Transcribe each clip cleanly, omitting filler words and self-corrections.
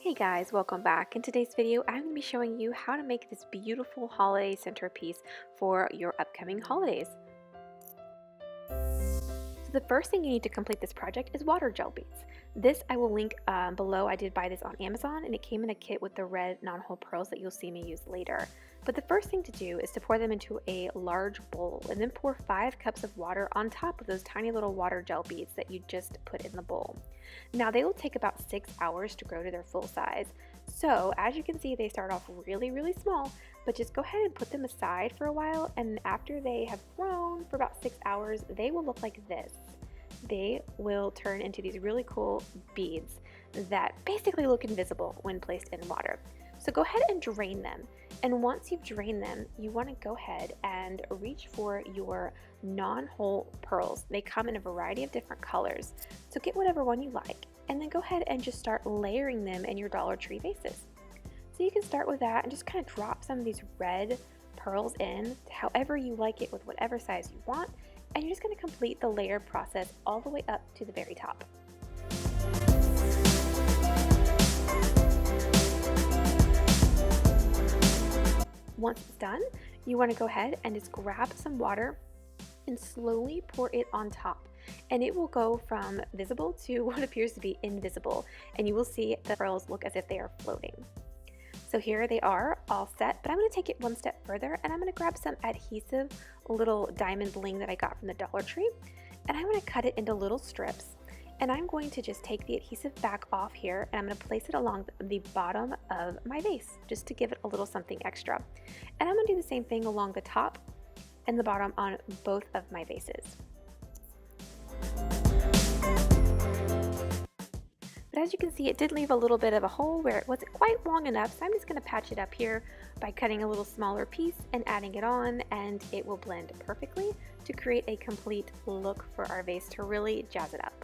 Hey guys, welcome back. In today's video, I'm going to be showing you how to make this beautiful holiday centerpiece for your upcoming holidays. So the first thing you need to complete this project is water gel beads. This I will link below. I did buy this on Amazon and it came in a kit with the red non-hole pearls that you'll see me use later. But the first thing to do is to pour them into a large bowl and then pour 5 cups of water on top of those tiny little water gel beads that you just put in the bowl. Now they will take about 6 hours to grow to their full size. So as you can see, they start off really small, but just go ahead and put them aside for a while, and after they have grown for about 6 hours, they will look like this. They will turn into these really cool beads that basically look invisible when placed in water. So go ahead and drain them. And once you've drained them, you want to go ahead and reach for your non-hole pearls. They come in a variety of different colors. So get whatever one you like, and then go ahead and just start layering them in your Dollar Tree vases. So you can start with that and just kind of drop some of these red pearls in however you like it with whatever size you want. And you're just going to complete the layer process all the way up to the very top. Once it's done, you want to go ahead and just grab some water and slowly pour it on top. And it will go from visible to what appears to be invisible. And you will see the pearls look as if they are floating. So here they are all set, but I'm going to take it one step further and I'm going to grab some adhesive little diamond bling that I got from the Dollar Tree, and I'm going to cut it into little strips, and I'm going to just take the adhesive back off here and I'm going to place it along the bottom of my vase just to give it a little something extra. And I'm going to do the same thing along the top and the bottom on both of my vases. But as you can see, it did leave a little bit of a hole where it wasn't quite long enough, so I'm just going to patch it up here by cutting a little smaller piece and adding it on, and it will blend perfectly to create a complete look for our vase to really jazz it up.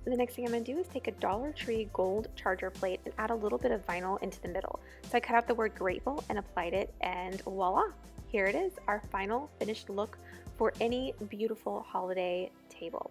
The next thing I'm going to do is take a Dollar Tree gold charger plate and add a little bit of vinyl into the middle. So I cut out the word grateful and applied it, and voila! Here it is, our final finished look for any beautiful holiday table.